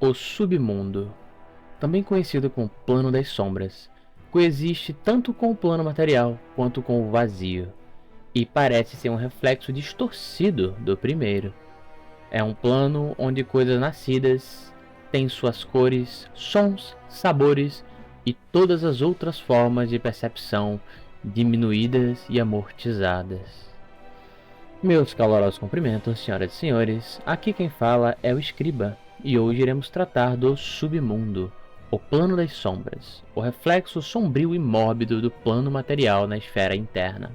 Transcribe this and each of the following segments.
O submundo, também conhecido como plano das sombras, coexiste tanto com o plano material quanto com o vazio, e parece ser um reflexo distorcido do primeiro. É um plano onde coisas nascidas têm suas cores, sons, sabores e todas as outras formas de percepção diminuídas e amortizadas. Meus calorosos cumprimentos, senhoras e senhores, aqui quem fala é o Escriba, e hoje iremos tratar do submundo, o plano das sombras, o reflexo sombrio e mórbido do plano material na esfera interna.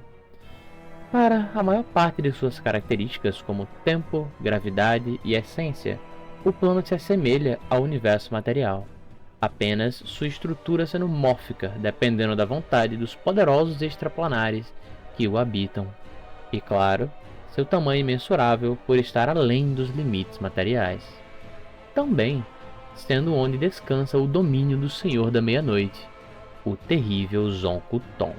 Para a maior parte de suas características como tempo, gravidade e essência, o plano se assemelha ao universo material, apenas sua estrutura sendo mórfica dependendo da vontade dos poderosos extraplanares que o habitam. E claro, seu tamanho imensurável por estar além dos limites materiais. Também sendo onde descansa o domínio do Senhor da Meia-Noite, o terrível Zonkuton.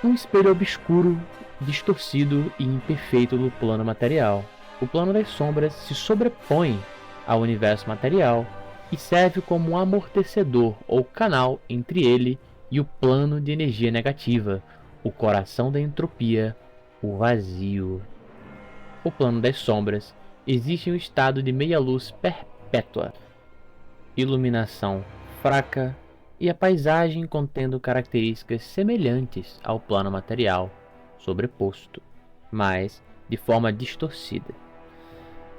Um espelho obscuro, distorcido e imperfeito do plano material. O plano das sombras se sobrepõe ao universo material e serve como um amortecedor ou canal entre ele e o plano de energia negativa, o coração da entropia, o vazio. O plano das sombras existe em um estado de meia-luz perpétua, iluminação fraca e a paisagem contendo características semelhantes ao plano material, sobreposto, mas de forma distorcida.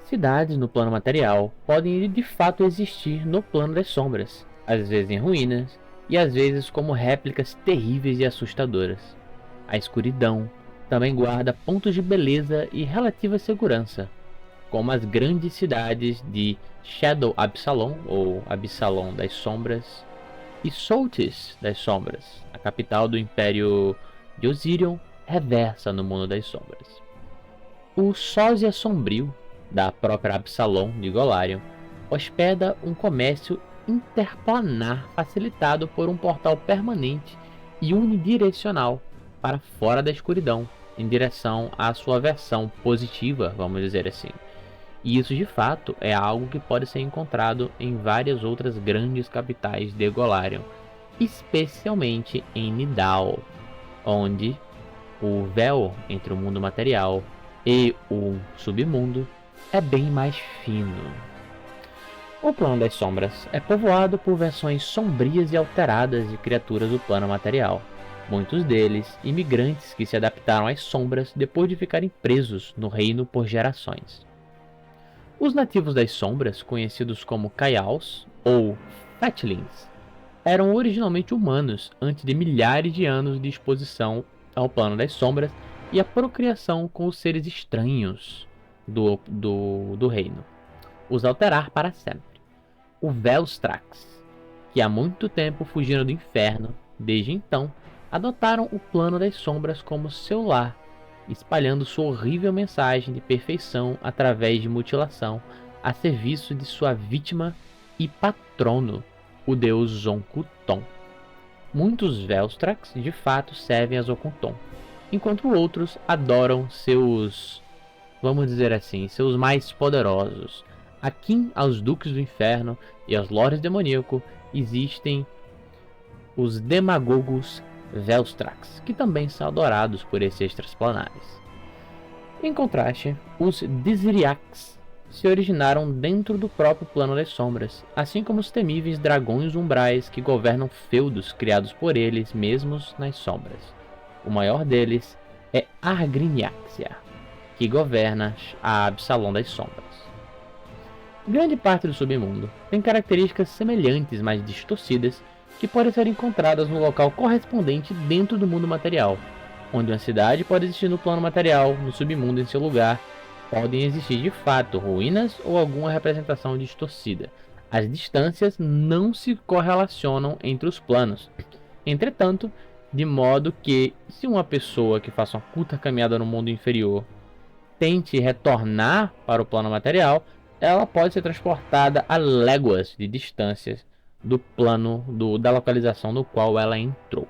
Cidades no plano material podem de fato existir no plano das sombras, às vezes em ruínas e às vezes como réplicas terríveis e assustadoras. A escuridão também guarda pontos de beleza e relativa segurança, como as grandes cidades de Shadow Absalom, ou Absalom das Sombras, e Soltis das Sombras, a capital do Império de Osirion, reversa no mundo das sombras. O Sósia Sombrio, da própria Absalom de Golarion, hospeda um comércio interplanar facilitado por um portal permanente e unidirecional para fora da escuridão, em direção à sua versão positiva, vamos dizer assim. E isso de fato é algo que pode ser encontrado em várias outras grandes capitais de Golarion, especialmente em Nidal, onde o véu entre o mundo material e o submundo é bem mais fino. O plano das sombras é povoado por versões sombrias e alteradas de criaturas do plano material, muitos deles imigrantes que se adaptaram às sombras depois de ficarem presos no reino por gerações. Os nativos das sombras, conhecidos como Kaiaus ou Fatlings, eram originalmente humanos antes de milhares de anos de exposição ao plano das sombras e a procriação com os seres estranhos do reino, os alterar para sempre. O Velstrax, que há muito tempo fugiram do inferno, desde então adotaram o plano das sombras como seu lar, espalhando sua horrível mensagem de perfeição através de mutilação a serviço de sua vítima e patrono, o deus Zonkuton. Muitos Velstrax de fato servem a Zonkuton, enquanto outros adoram seus, vamos dizer assim, seus mais poderosos. Aqui aos Duques do Inferno e aos Lordes Demoníaco existem os Demagogos Velstrax, que também são adorados por esses extraplanares. Em contraste, os Diziriacs se originaram dentro do próprio plano das sombras, assim como os temíveis dragões umbrais que governam feudos criados por eles mesmos nas sombras. O maior deles é Argriniaxia, que governa a Absalom das sombras. Grande parte do submundo tem características semelhantes, mas distorcidas, que podem ser encontradas no local correspondente dentro do mundo material, onde uma cidade pode existir no plano material, no submundo em seu lugar, podem existir de fato ruínas ou alguma representação distorcida. As distâncias não se correlacionam entre os planos. Entretanto, de modo que, se uma pessoa que faça uma curta caminhada no mundo inferior tente retornar para o plano material, ela pode ser transportada a léguas de distâncias do plano da localização no qual ela entrou.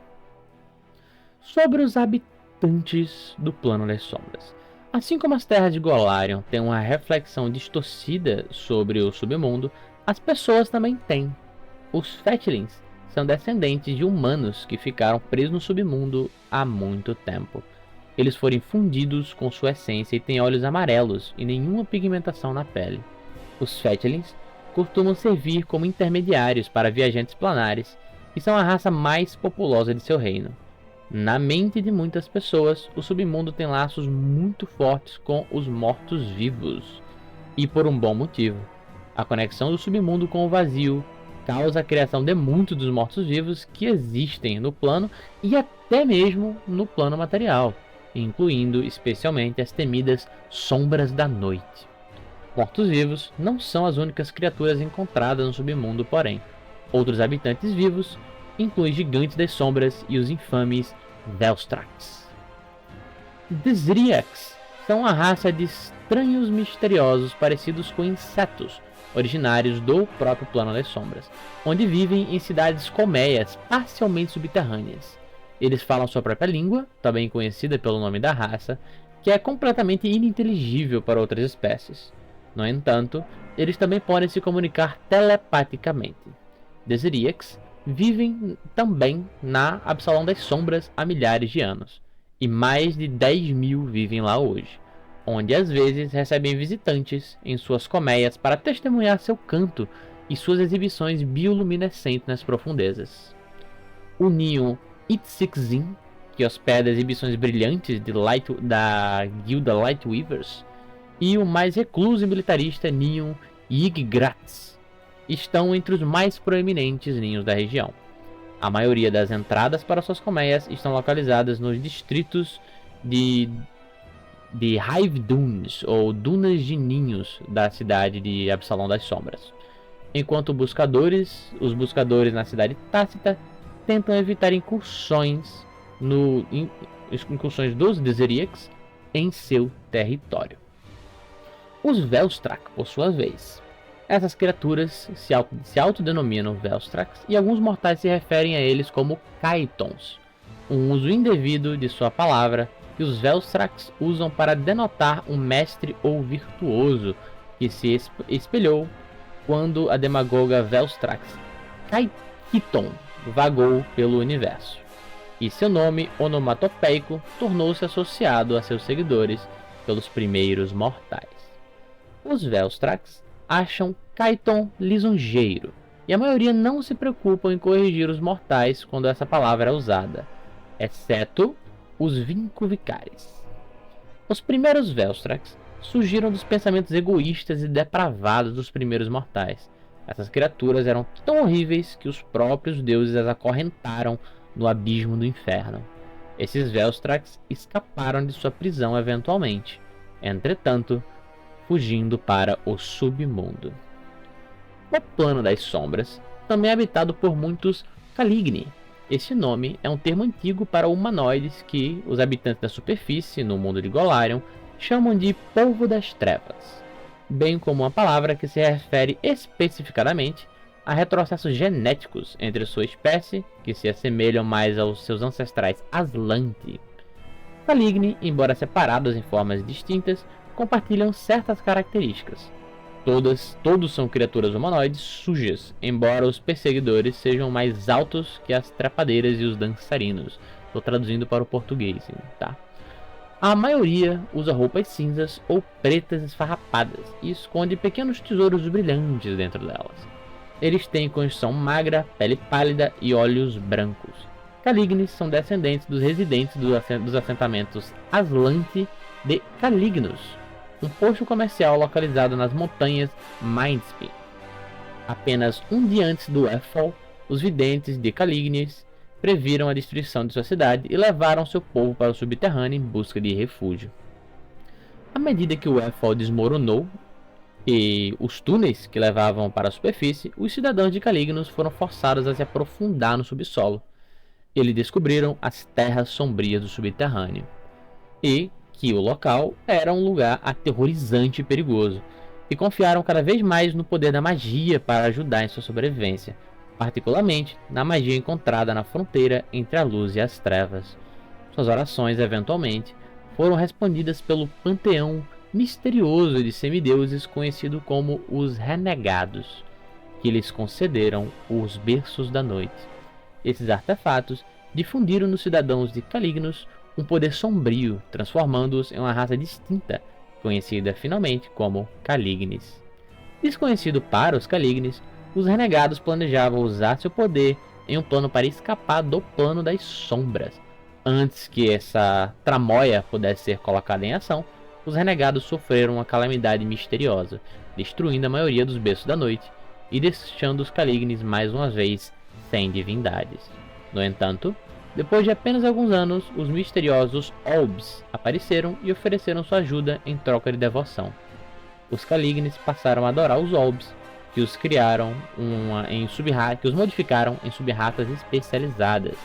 Sobre os habitantes do plano das sombras. Assim como as terras de Golarion têm uma reflexão distorcida sobre o submundo, as pessoas também têm. Os Fetchlings são descendentes de humanos que ficaram presos no submundo há muito tempo. Eles foram fundidos com sua essência e têm olhos amarelos e nenhuma pigmentação na pele. Os Fetchlings costumam servir como intermediários para viajantes planares e são a raça mais populosa de seu reino. Na mente de muitas pessoas, o submundo tem laços muito fortes com os mortos-vivos. E por um bom motivo. A conexão do submundo com o vazio causa a criação de muitos dos mortos-vivos que existem no plano e até mesmo no plano material, incluindo especialmente as temidas Sombras da Noite. Mortos-vivos não são as únicas criaturas encontradas no submundo, porém. Outros habitantes vivos incluem gigantes das sombras e os infames Velstrax. Desriax são uma raça de estranhos misteriosos parecidos com insetos, originários do próprio plano das sombras, onde vivem em cidades colmeias parcialmente subterrâneas. Eles falam sua própria língua, também conhecida pelo nome da raça, que é completamente ininteligível para outras espécies. No entanto, eles também podem se comunicar telepaticamente. Desriax vivem também na Absalão das Sombras há milhares de anos, e mais de 10.000 vivem lá hoje, onde às vezes recebem visitantes em suas colmeias para testemunhar seu canto e suas exibições bioluminescentes nas profundezas. O ninho Itzixin, que hospeda exibições brilhantes da guilda Lightweavers, e o mais recluso e militarista ninho Yggdrasil estão entre os mais proeminentes ninhos da região. A maioria das entradas para suas colmeias estão localizadas nos distritos de Hive Dunes, ou Dunas de Ninhos, da cidade de Absalão das Sombras. Enquanto os buscadores na cidade Tácita tentam evitar incursões dos Desriax em seu território. Os Velstrac, por sua vez. Essas criaturas se autodenominam Velstrax e alguns mortais se referem a eles como Kaitons, um uso indevido de sua palavra que os Velstrax usam para denotar um mestre ou virtuoso que se espelhou quando a demagoga Velstrax Kaikiton vagou pelo universo, e seu nome onomatopeico tornou-se associado a seus seguidores pelos primeiros mortais. Os Velstrax acham Kaiton lisonjeiro, e a maioria não se preocupa em corrigir os mortais quando essa palavra é usada, exceto os Vincuvicares. Os primeiros Velstrax surgiram dos pensamentos egoístas e depravados dos primeiros mortais. Essas criaturas eram tão horríveis que os próprios deuses as acorrentaram no abismo do inferno. Esses Velstrax escaparam de sua prisão eventualmente, entretanto, fugindo para o submundo. O plano das sombras também é habitado por muitos Caligni. Esse nome é um termo antigo para humanoides que os habitantes da superfície, no mundo de Golarion, chamam de Polvo das Trevas, bem como uma palavra que se refere especificadamente a retrocessos genéticos entre sua espécie, que se assemelham mais aos seus ancestrais Aslanti. Caligni, embora separados em formas distintas, compartilham certas características. Todos são criaturas humanoides sujas, embora os perseguidores sejam mais altos que as trepadeiras e os dançarinos. Estou traduzindo para o português, tá? A maioria usa roupas cinzas ou pretas esfarrapadas e esconde pequenos tesouros brilhantes dentro delas. Eles têm constituição magra, pele pálida e olhos brancos. Calignes são descendentes dos residentes dos assentamentos Aslanti de Calignus, um posto comercial localizado nas montanhas Mindspeak. Apenas um dia antes do Airfall, os videntes de Calignes previram a destruição de sua cidade e levaram seu povo para o subterrâneo em busca de refúgio. À medida que o Airfall desmoronou e os túneis que levavam para a superfície, os cidadãos de Calignus foram forçados a se aprofundar no subsolo. Eles descobriram as terras sombrias do subterrâneo e que o local era um lugar aterrorizante e perigoso, e confiaram cada vez mais no poder da magia para ajudar em sua sobrevivência, particularmente na magia encontrada na fronteira entre a luz e as trevas. Suas orações, eventualmente, foram respondidas pelo panteão misterioso de semideuses conhecido como os Renegados, que lhes concederam os berços da noite. Esses artefatos difundiram nos cidadãos de Calignos um poder sombrio, transformando-os em uma raça distinta, conhecida finalmente como Calignes. Desconhecido para os Calignes, os renegados planejavam usar seu poder em um plano para escapar do plano das sombras. Antes que essa tramóia pudesse ser colocada em ação, os renegados sofreram uma calamidade misteriosa, destruindo a maioria dos berços da noite e deixando os Calignes mais uma vez sem divindades. No entanto, depois de apenas alguns anos, os misteriosos Olbs apareceram e ofereceram sua ajuda em troca de devoção. Os Calignes passaram a adorar os Olbs, que os modificaram em sub-raças especializadas.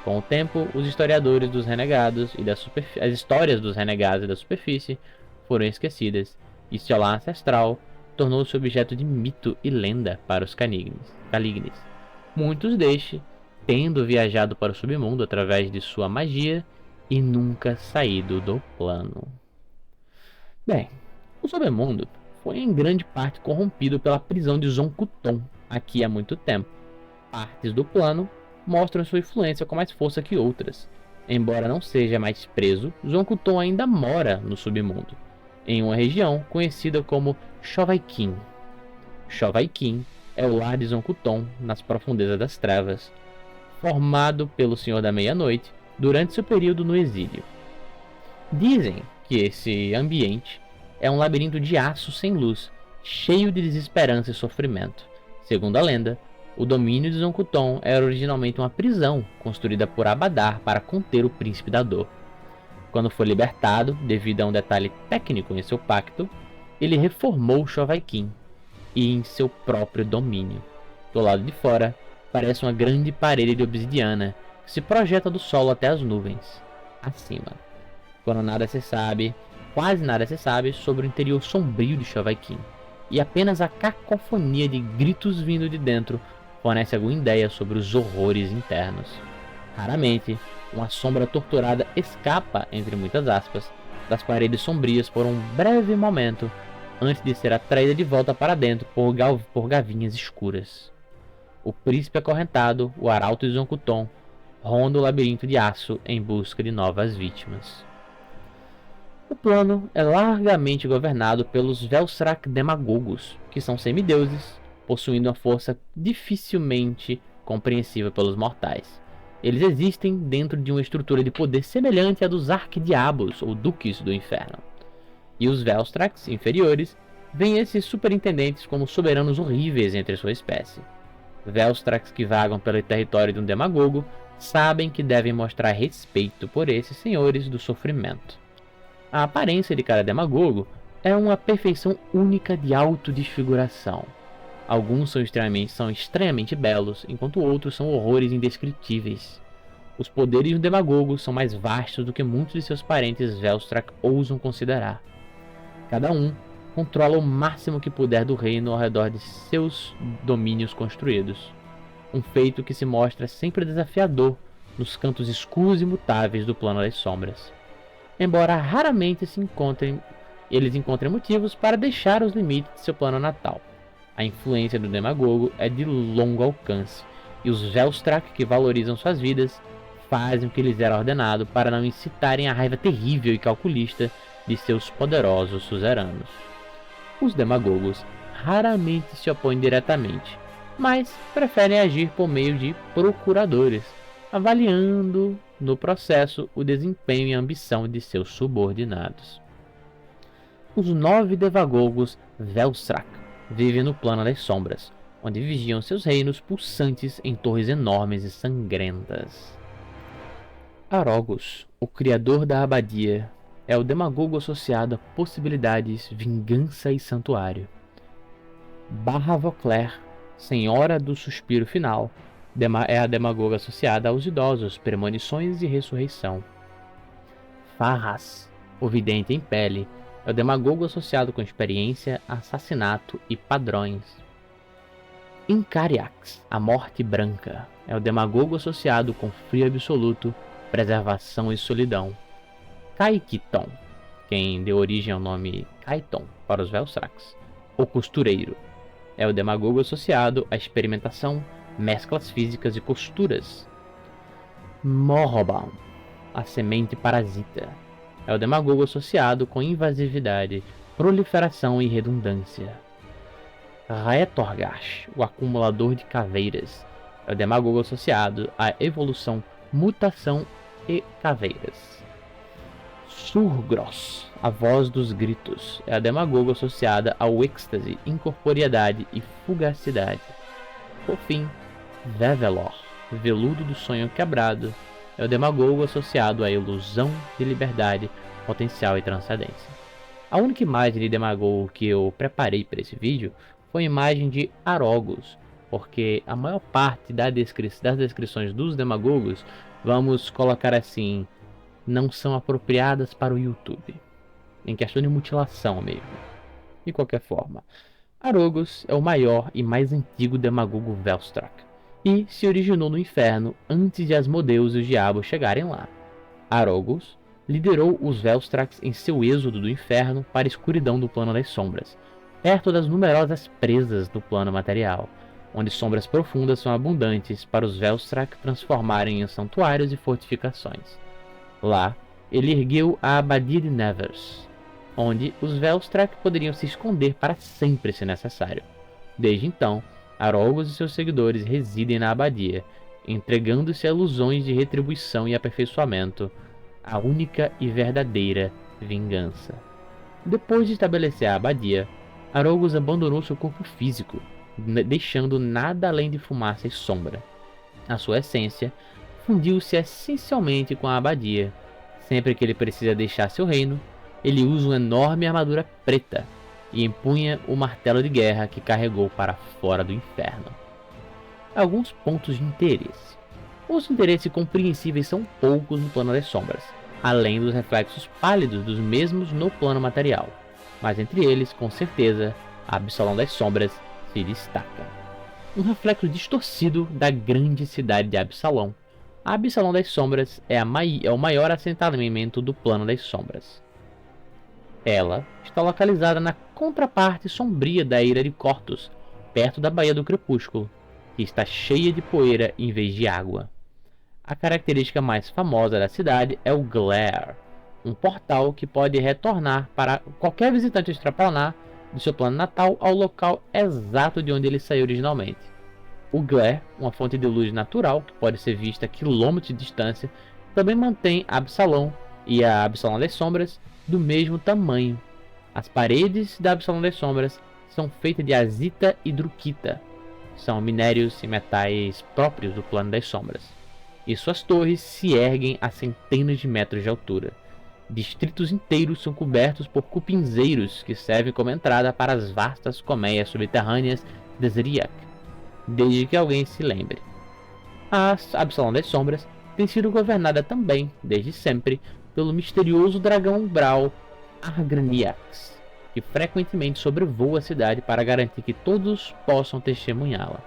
Com o tempo, os historiadores dos renegados e as histórias dos renegados e da superfície foram esquecidas, e seu lar ancestral tornou-se objeto de mito e lenda para os Calignes. Muitos destes tendo viajado para o submundo através de sua magia e nunca saído do plano. Bem, o submundo foi em grande parte corrompido pela prisão de Zonkuton aqui há muito tempo. Partes do plano mostram sua influência com mais força que outras. Embora não seja mais preso, Zonkuton ainda mora no submundo, em uma região conhecida como Shovaikin. Shovaikin é o lar de Zonkuton nas profundezas das trevas, formado pelo Senhor da Meia-Noite durante seu período no exílio. Dizem que esse ambiente é um labirinto de aço sem luz, cheio de desesperança e sofrimento. Segundo a lenda, o domínio de Zonkuton era originalmente uma prisão construída por Abadar para conter o Príncipe da Dor. Quando foi libertado, devido a um detalhe técnico em seu pacto, ele reformou Shovaikin e em seu próprio domínio. Do lado de fora, parece uma grande parede de obsidiana que se projeta do solo até as nuvens, acima. Quase nada se sabe sobre o interior sombrio de Shovaikin, e apenas a cacofonia de gritos vindo de dentro fornece alguma ideia sobre os horrores internos. Raramente, uma sombra torturada escapa, entre muitas aspas, das paredes sombrias por um breve momento, antes de ser atraída de volta para dentro por gavinhas escuras. O príncipe acorrentado, o arauto de Zonkuton, ronda o labirinto de aço em busca de novas vítimas. O plano é largamente governado pelos Velstrak Demagogos, que são semideuses, possuindo uma força dificilmente compreensível pelos mortais. Eles existem dentro de uma estrutura de poder semelhante à dos Arquidiabos ou Duques do Inferno. E os Velstraks inferiores veem esses superintendentes como soberanos horríveis entre sua espécie. Velstraks que vagam pelo território de um demagogo sabem que devem mostrar respeito por esses senhores do sofrimento. A aparência de cada demagogo é uma perfeição única de autodesfiguração. Alguns são estranhamente belos, enquanto outros são horrores indescritíveis. Os poderes de um demagogo são mais vastos do que muitos de seus parentes Velstrak ousam considerar. Cada um controla o máximo que puder do reino ao redor de seus domínios construídos. Um feito que se mostra sempre desafiador nos cantos escuros e mutáveis do plano das sombras. Embora raramente eles encontrem motivos para deixar os limites de seu plano natal. A influência do demagogo é de longo alcance, e os Velstrak que valorizam suas vidas fazem o que lhes era ordenado para não incitarem a raiva terrível e calculista de seus poderosos suzeranos. Os demagogos raramente se opõem diretamente, mas preferem agir por meio de procuradores, avaliando no processo o desempenho e a ambição de seus subordinados. Os 9 demagogos Velstrak vivem no plano das sombras, onde vigiam seus reinos pulsantes em torres enormes e sangrentas. Arogus, o criador da abadia, é o demagogo associado a possibilidades, vingança e santuário. Barra Vauclair, senhora do suspiro final, é a demagoga associada aos idosos, premonições e ressurreição. Farras, o vidente em pele, é o demagogo associado com experiência, assassinato e padrões. Incariax, a morte branca, é o demagogo associado com frio absoluto, preservação e solidão. Kaikiton, quem deu origem ao nome Kaiton para os Velstrax. O costureiro é o demagogo associado à experimentação, mesclas físicas e costuras. Morroban, a semente parasita, é o demagogo associado com invasividade, proliferação e redundância. Raetorgash, o acumulador de caveiras, é o demagogo associado à evolução, mutação e caveiras. Surgross, a voz dos gritos, é a demagogo associada ao êxtase, incorporeidade e fugacidade. Por fim, Vevelor, veludo do sonho quebrado, é o demagogo associado à ilusão de liberdade, potencial e transcendência. A única imagem de demagogo que eu preparei para esse vídeo foi a imagem de Arogus, porque a maior parte das descrições dos demagogos, vamos colocar assim, não são apropriadas para o YouTube, em questão de mutilação mesmo. De qualquer forma, Arogus é o maior e mais antigo demagogo Velstrac, e se originou no inferno antes de Asmodeus e os diabos chegarem lá. Arogus liderou os Velstracs em seu êxodo do inferno para a escuridão do plano das sombras, perto das numerosas presas do plano material, onde sombras profundas são abundantes para os Velstrac transformarem em santuários e fortificações. Lá, ele ergueu a Abadia de Nevers, onde os Velstrac poderiam se esconder para sempre se necessário. Desde então, Arogus e seus seguidores residem na abadia, entregando-se a ilusões de retribuição e aperfeiçoamento, a única e verdadeira vingança. Depois de estabelecer a abadia, Arogus abandonou seu corpo físico, deixando nada além de fumaça e sombra. A sua essência fundiu-se essencialmente com a abadia. Sempre que ele precisa deixar seu reino, ele usa uma enorme armadura preta e empunha o martelo de guerra que carregou para fora do inferno. Alguns pontos de interesse. Os interesses compreensíveis são poucos no plano das sombras, além dos reflexos pálidos dos mesmos no plano material, mas entre eles, com certeza, a Absalão das Sombras se destaca. Um reflexo distorcido da grande cidade de Absalão. A Absalão das Sombras é o maior assentamento do plano das sombras. Ela está localizada na contraparte sombria da Ilha de Cortus, perto da Baía do Crepúsculo, que está cheia de poeira em vez de água. A característica mais famosa da cidade é o Glare, um portal que pode retornar para qualquer visitante extraplanar do seu plano natal ao local exato de onde ele saiu originalmente. O Glare, uma fonte de luz natural que pode ser vista a quilômetros de distância, também mantém Absalão e a Absalão das Sombras do mesmo tamanho. As paredes da Absalão das Sombras são feitas de azita e druquita. São minérios e metais próprios do plano das sombras. E suas torres se erguem a centenas de metros de altura. Distritos inteiros são cobertos por cupinzeiros que servem como entrada para as vastas colmeias subterrâneas de Zeriak, desde que alguém se lembre. A Absalão das Sombras tem sido governada também, desde sempre, pelo misterioso dragão umbral Argraniax, que frequentemente sobrevoa a cidade para garantir que todos possam testemunhá-la.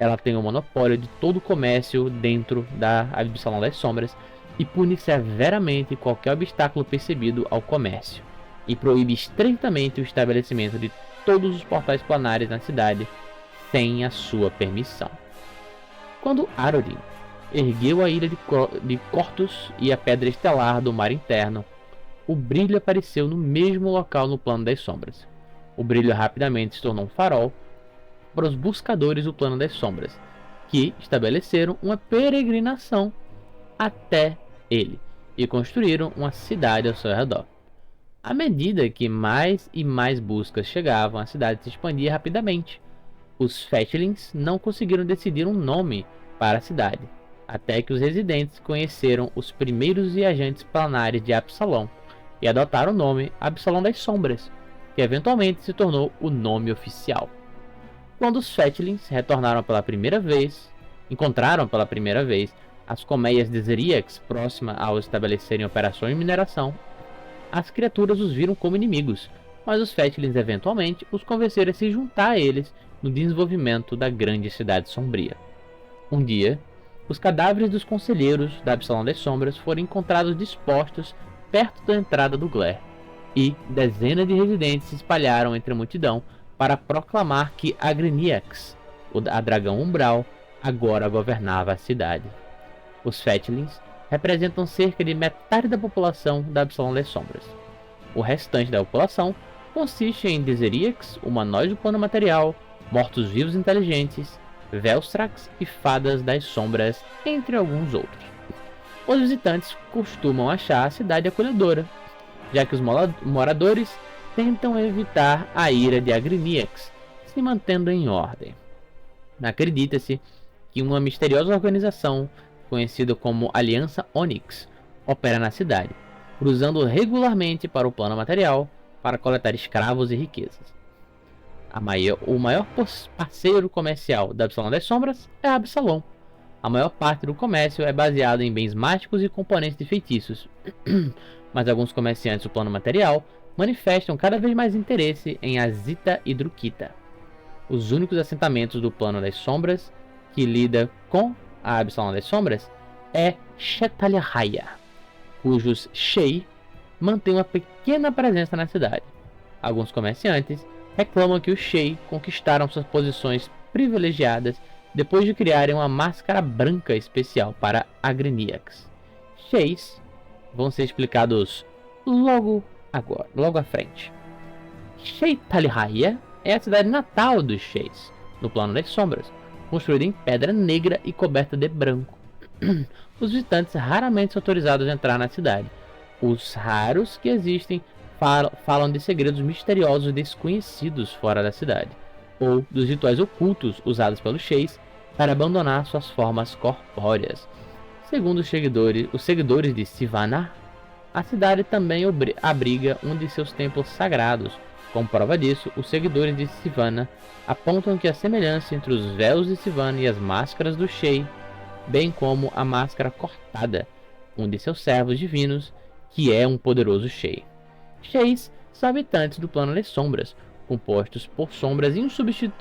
Ela tem o monopólio de todo o comércio dentro da Absalão das Sombras e pune severamente qualquer obstáculo percebido ao comércio, e proíbe estreitamente o estabelecimento de todos os portais planares na cidade sem a sua permissão. Quando Arodin ergueu a ilha de Cortus e a Pedra Estelar do Mar Interno, o brilho apareceu no mesmo local no plano das sombras. O brilho rapidamente se tornou um farol para os buscadores do plano das sombras, que estabeleceram uma peregrinação até ele e construíram uma cidade ao seu redor. À medida que mais e mais buscas chegavam, a cidade se expandia rapidamente. Os Fetchlings não conseguiram decidir um nome para a cidade, até que os residentes conheceram os primeiros viajantes planares de Absalão e adotaram o nome Absalão das Sombras, que eventualmente se tornou o nome oficial. Quando os Fetchlings encontraram pela primeira vez as colmeias de Zeriax próxima ao estabelecerem operações de mineração, as criaturas os viram como inimigos, mas os Fetchlings eventualmente os convenceram a se juntar a eles no desenvolvimento da grande cidade sombria. Um dia, os cadáveres dos conselheiros da Absalão das Sombras foram encontrados dispostos perto da entrada do Glare, e dezenas de residentes se espalharam entre a multidão para proclamar que Agriniax, a dragão umbral, agora governava a cidade. Os Fatlings representam cerca de metade da população da Absalão das Sombras. O restante da população consiste em Deseriax, humanoides do plano material, mortos-vivos inteligentes, Velstrax e fadas das sombras, entre alguns outros. Os visitantes costumam achar a cidade acolhedora, já que os moradores tentam evitar a ira de Agriniax, se mantendo em ordem. Acredita-se que uma misteriosa organização, conhecida como Aliança Onyx, opera na cidade, cruzando regularmente para o plano material para coletar escravos e riquezas. O maior parceiro comercial da Absalão das Sombras é a Absalom. A maior parte do comércio é baseado em bens mágicos e componentes de feitiços, mas alguns comerciantes do plano material manifestam cada vez mais interesse em Azita e Drukita. Os únicos assentamentos do plano das sombras que lida com a Absalão das Sombras é Shetalhaya, cujos Shei mantêm uma pequena presença na cidade. Alguns comerciantes reclamam que os Shei conquistaram suas posições privilegiadas depois de criarem uma máscara branca especial para Agriniax. Sheis vão ser explicados logo à frente. Shetalhaya é a cidade natal dos Sheis, no plano das sombras, construída em pedra negra e coberta de branco. Os visitantes raramente são autorizados a entrar na cidade. Os raros que existem falam de segredos misteriosos desconhecidos fora da cidade, ou dos rituais ocultos usados pelos Sheis para abandonar suas formas corpóreas. Segundo os seguidores de Sivana, a cidade também abriga um de seus templos sagrados. Como prova disso, os seguidores de Sivana apontam que a semelhança entre os véus de Sivana e as máscaras do Shei, bem como a máscara cortada, um de seus servos divinos, que é um poderoso Shei. Sheis são habitantes do plano das sombras, compostos por sombras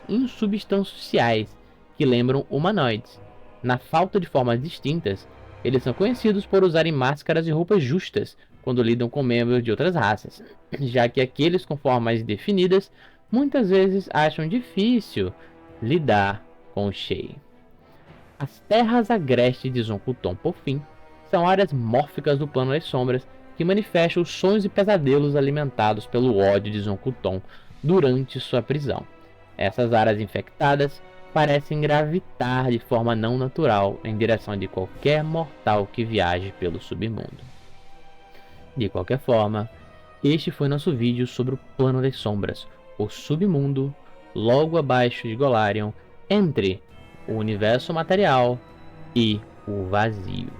insubstanciais que lembram humanoides. Na falta de formas distintas, eles são conhecidos por usarem máscaras e roupas justas quando lidam com membros de outras raças, já que aqueles com formas definidas muitas vezes acham difícil lidar com o Shei. As terras agrestes de Zonkuton, por fim, são áreas mórficas do plano das sombras que manifestam os sonhos e pesadelos alimentados pelo ódio de Zonkuton durante sua prisão. Essas áreas infectadas parecem gravitar de forma não natural em direção de qualquer mortal que viaje pelo submundo. De qualquer forma, este foi nosso vídeo sobre o plano das sombras, o submundo, logo abaixo de Golarion, entre o universo material e o vazio.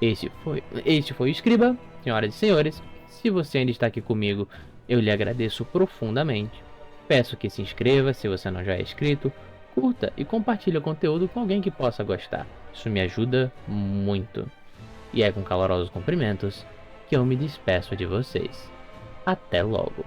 Este foi o Escriba, senhoras e senhores. Se você ainda está aqui comigo, eu lhe agradeço profundamente. Peço que se inscreva se você não já é inscrito, curta e compartilhe o conteúdo com alguém que possa gostar. Isso me ajuda muito. E é com calorosos cumprimentos que eu me despeço de vocês. Até logo.